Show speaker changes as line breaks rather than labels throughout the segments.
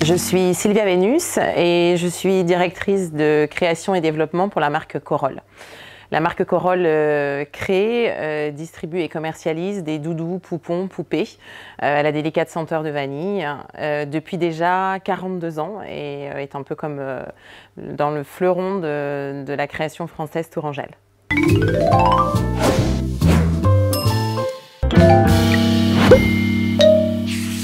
Je suis Sylvia Vénus et je suis directrice de création et développement pour la marque Corolle. La marque Corolle crée, distribue et commercialise des doudous, poupons, poupées à la délicate senteur de vanille depuis déjà 42 ans et est un peu comme dans le fleuron de la création française Tourangelle.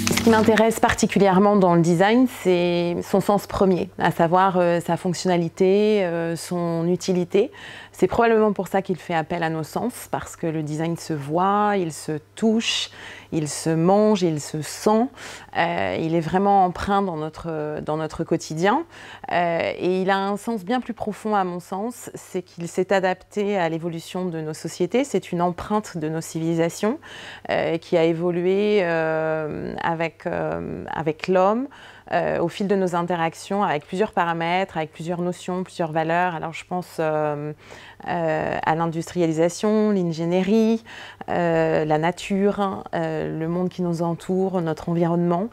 Ce qui m'intéresse particulièrement dans le design, c'est son sens premier, à savoir sa fonctionnalité, son utilité. C'est probablement pour ça qu'il fait appel à nos sens, parce que le design se voit, il se touche, il se mange, il se sent. Il est vraiment empreint dans notre quotidien. Et il a un sens bien plus profond à mon sens, c'est qu'il s'est adapté à l'évolution de nos sociétés. C'est une empreinte de nos civilisations qui a évolué avec l'homme, au fil de nos interactions, avec plusieurs paramètres, avec plusieurs notions, plusieurs valeurs. Alors je pense à l'industrialisation, l'ingénierie, la nature, le monde qui nous entoure, notre environnement.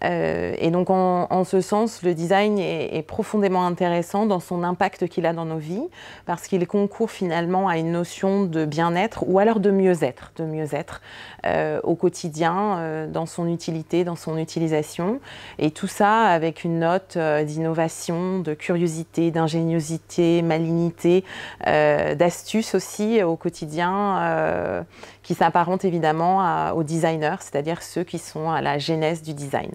Et donc en ce sens, le design est profondément intéressant dans son impact qu'il a dans nos vies, parce qu'il concourt finalement à une notion de bien-être ou alors de mieux-être au quotidien, dans son utilité, dans son utilisation. Et tout ça avec une note d'innovation, de curiosité, d'ingéniosité, malignité, d'astuces aussi au quotidien, qui s'apparentent évidemment aux designers, c'est-à-dire ceux qui sont à la genèse du design.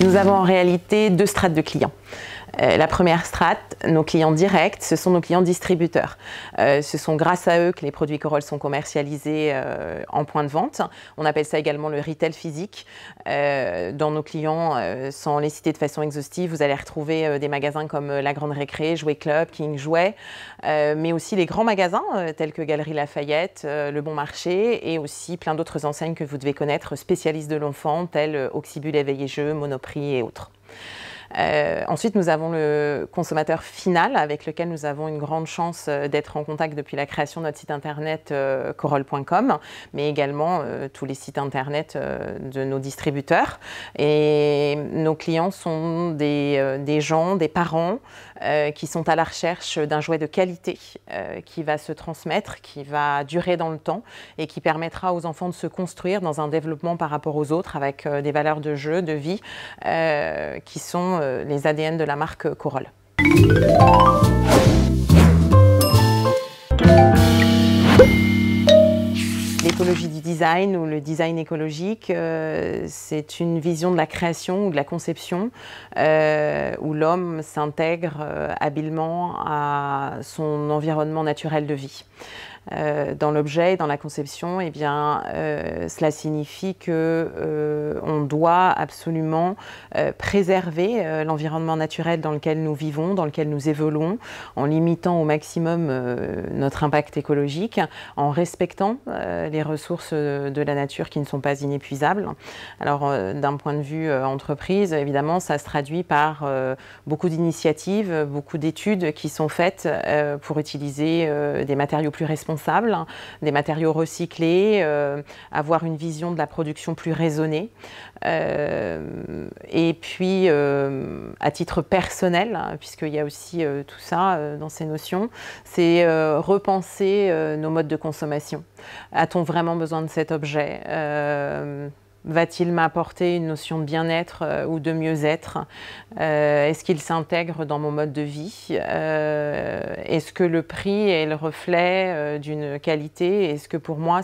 Nous avons en réalité deux strates de clients. La première strate, nos clients directs, ce sont nos clients distributeurs. Ce sont grâce à eux que les produits Corolle sont commercialisés en point de vente. On appelle ça également le retail physique. Dans nos clients, sans les citer de façon exhaustive, vous allez retrouver des magasins comme La Grande Récré, Jouet Club, King Jouet, mais aussi les grands magasins tels que Galeries Lafayette, Le Bon Marché, et aussi plein d'autres enseignes que vous devez connaître, spécialistes de l'enfant, tels Auxibus, Éveil et Jeux, Monoprix et autres. Ensuite, nous avons le consommateur final avec lequel nous avons une grande chance d'être en contact depuis la création de notre site internet corolle.com, mais également tous les sites internet de nos distributeurs. Et nos clients sont des gens, des parents qui sont à la recherche d'un jouet de qualité qui va se transmettre, qui va durer dans le temps et qui permettra aux enfants de se construire dans un développement par rapport aux autres avec des valeurs de jeu, de vie qui sont les ADN de la marque Corolle. L'écologie du design ou le design écologique, c'est une vision de la création ou de la conception où l'homme s'intègre habilement à son environnement naturel de vie. Dans l'objet et dans la conception, eh bien, cela signifie qu'on doit absolument préserver l'environnement naturel dans lequel nous vivons, dans lequel nous évoluons, en limitant au maximum notre impact écologique, en respectant les ressources de la nature qui ne sont pas inépuisables. Alors, d'un point de vue entreprise, évidemment, ça se traduit par beaucoup d'initiatives, beaucoup d'études qui sont faites pour utiliser des matériaux plus responsables, des matériaux recyclés, avoir une vision de la production plus raisonnée. Et puis, à titre personnel, hein, puisqu'il y a aussi tout ça dans ces notions, c'est repenser nos modes de consommation. A-t-on vraiment besoin de cet objet ? Va-t-il m'apporter une notion de bien-être ou de mieux-être? Est-ce qu'il s'intègre dans mon mode de vie? Est-ce que le prix est le reflet d'une qualité? Est-ce que pour moi,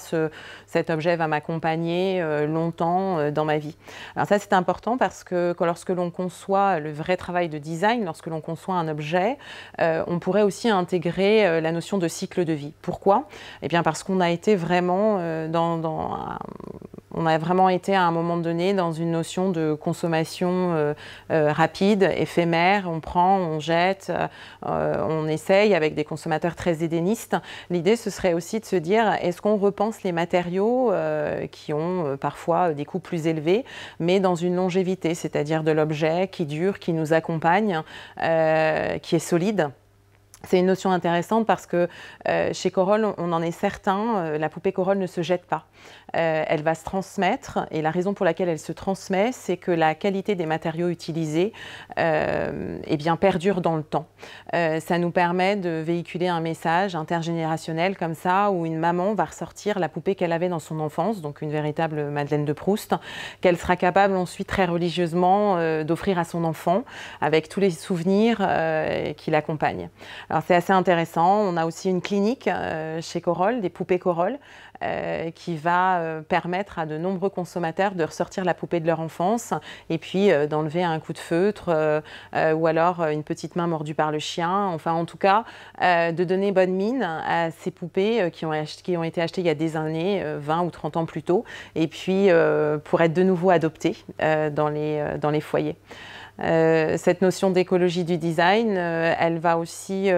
cet objet va m'accompagner longtemps dans ma vie? Alors ça, c'est important parce que lorsque l'on conçoit le vrai travail de design, lorsque l'on conçoit un objet, on pourrait aussi intégrer la notion de cycle de vie. Pourquoi? Eh bien parce qu'on a été vraiment on a vraiment été à un moment donné dans une notion de consommation rapide, éphémère, on prend, on jette, on essaye avec des consommateurs très hédénistes. L'idée, ce serait aussi de se dire, est-ce qu'on repense les matériaux qui ont parfois des coûts plus élevés, mais dans une longévité, c'est-à-dire de l'objet qui dure, qui nous accompagne, qui est solide. C'est une notion intéressante parce que chez Corolle, on en est certain, la poupée Corolle ne se jette pas. Elle va se transmettre et la raison pour laquelle elle se transmet, c'est que la qualité des matériaux utilisés eh bien, perdure dans le temps. Ça nous permet de véhiculer un message intergénérationnel comme ça, où une maman va ressortir la poupée qu'elle avait dans son enfance, donc une véritable Madeleine de Proust, qu'elle sera capable ensuite très religieusement d'offrir à son enfant avec tous les souvenirs qui l'accompagnent. Alors c'est assez intéressant. On a aussi une clinique chez Corolle, des poupées Corolle, qui va permettre à de nombreux consommateurs de ressortir la poupée de leur enfance et puis d'enlever un coup de feutre ou alors une petite main mordue par le chien. Enfin, en tout cas, de donner bonne mine à ces poupées qui ont été achetées il y a des années, 20 ou 30 ans plus tôt, et puis pour être de nouveau adoptées dans les foyers. Cette notion d'écologie du design, elle va aussi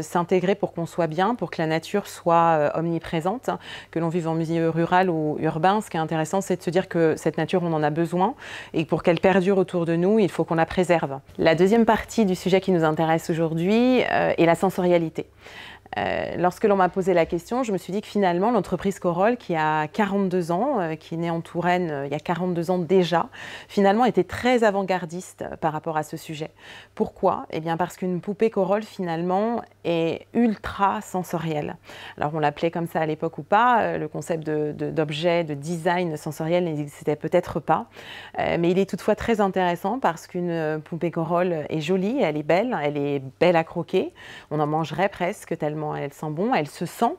s'intégrer pour qu'on soit bien, pour que la nature soit omniprésente, que l'on vive en milieu rural ou urbain. Ce qui est intéressant, c'est de se dire que cette nature, on en a besoin et pour qu'elle perdure autour de nous, il faut qu'on la préserve. La deuxième partie du sujet qui nous intéresse aujourd'hui est la sensorialité. Lorsque l'on m'a posé la question, je me suis dit que finalement, l'entreprise Corolle, qui a 42 ans, qui est née en Touraine il y a 42 ans déjà, finalement était très avant-gardiste par rapport à ce sujet. Pourquoi? Eh bien parce qu'une poupée Corolle, finalement, est ultra sensorielle. Alors on l'appelait comme ça à l'époque ou pas, le concept d'objet, de design sensoriel n'existait peut-être pas, mais il est toutefois très intéressant parce qu'une poupée Corolle est jolie, elle est belle à croquer, on en mangerait presque tellement elle sent bon, elle se sent,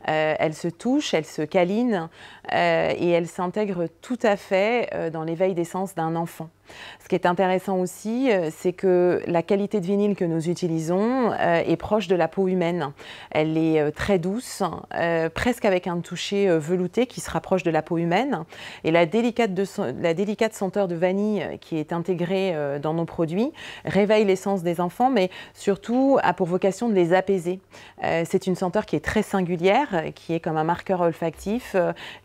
elle se touche, elle se câline et elle s'intègre tout à fait dans l'éveil des sens d'un enfant. Ce qui est intéressant aussi, c'est que la qualité de vinyle que nous utilisons est proche de la peau humaine. Elle est très douce, presque avec un toucher velouté qui se rapproche de la peau humaine. Et la délicate senteur de vanille qui est intégrée dans nos produits réveille les sens des enfants, mais surtout a pour vocation de les apaiser. C'est une senteur qui est très singulière, qui est comme un marqueur olfactif.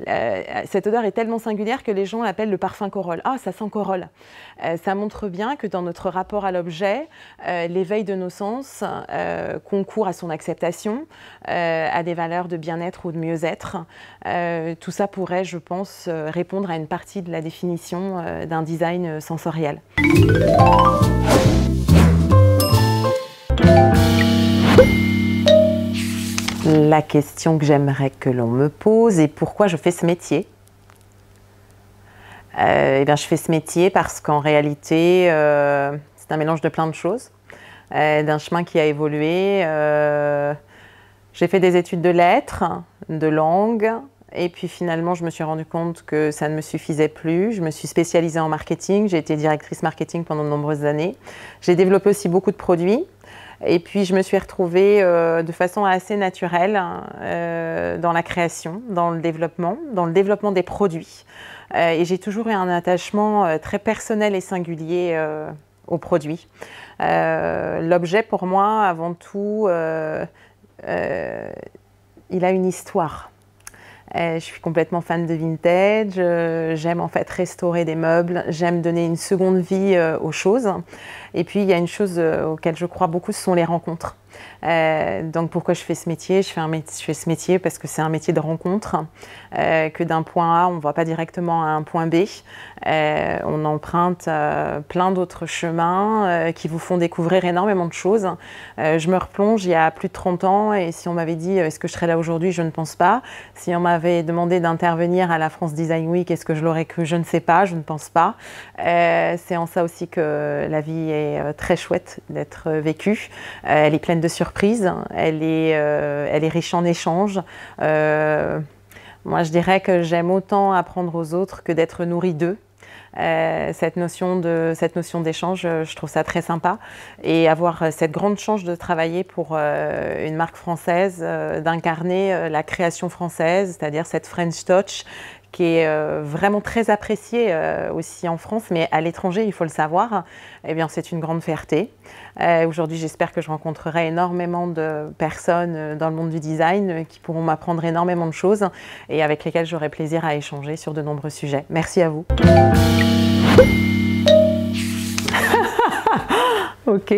Cette odeur est tellement singulière que les gens l'appellent le parfum Corolle. Ah, ça sent Corolle. Ça montre bien que dans notre rapport à l'objet, l'éveil de nos sens concourt à son acceptation, à des valeurs de bien-être ou de mieux-être. Tout ça pourrait, je pense, répondre à une partie de la définition d'un design sensoriel. La question que j'aimerais que l'on me pose est pourquoi je fais ce métier? Eh bien, je fais ce métier parce qu'en réalité, c'est un mélange de plein de choses, d'un chemin qui a évolué. J'ai fait des études de lettres, de langue, et puis finalement, je me suis rendu compte que ça ne me suffisait plus. Je me suis spécialisée en marketing, j'ai été directrice marketing pendant de nombreuses années. J'ai développé aussi beaucoup de produits. Et puis, je me suis retrouvée de façon assez naturelle dans la création, dans le développement des produits. Et j'ai toujours eu un attachement très personnel et singulier aux produits. L'objet, pour moi, avant tout, il a une histoire. Je suis complètement fan de vintage, j'aime en fait restaurer des meubles, j'aime donner une seconde vie aux choses. Et puis il y a une chose auquel je crois beaucoup, ce sont les rencontres. Donc pourquoi je fais ce métier? Je fais ce métier parce que c'est un métier de rencontre, que d'un point A, on ne va pas directement à un point B. On emprunte plein d'autres chemins qui vous font découvrir énormément de choses. Je me replonge il y a plus de 30 ans et si on m'avait dit est-ce que je serais là aujourd'hui, je ne pense pas. Si on m'avait demandé d'intervenir à la France Design Week, est-ce que je l'aurais cru? Je ne sais pas, je ne pense pas. C'est en ça aussi que la vie est très chouette d'être vécue. Elle est pleine de surprises, elle est riche en échanges. Moi, je dirais que j'aime autant apprendre aux autres que d'être nourrie d'eux. Cette notion d'échange, je trouve ça très sympa. Et avoir cette grande chance de travailler pour une marque française, d'incarner la création française, c'est-à-dire cette French Touch, qui est vraiment très appréciée aussi en France, mais à l'étranger, il faut le savoir, eh bien, c'est une grande fierté. Aujourd'hui, j'espère que je rencontrerai énormément de personnes dans le monde du design qui pourront m'apprendre énormément de choses et avec lesquelles j'aurai plaisir à échanger sur de nombreux sujets. Merci à vous. Ok.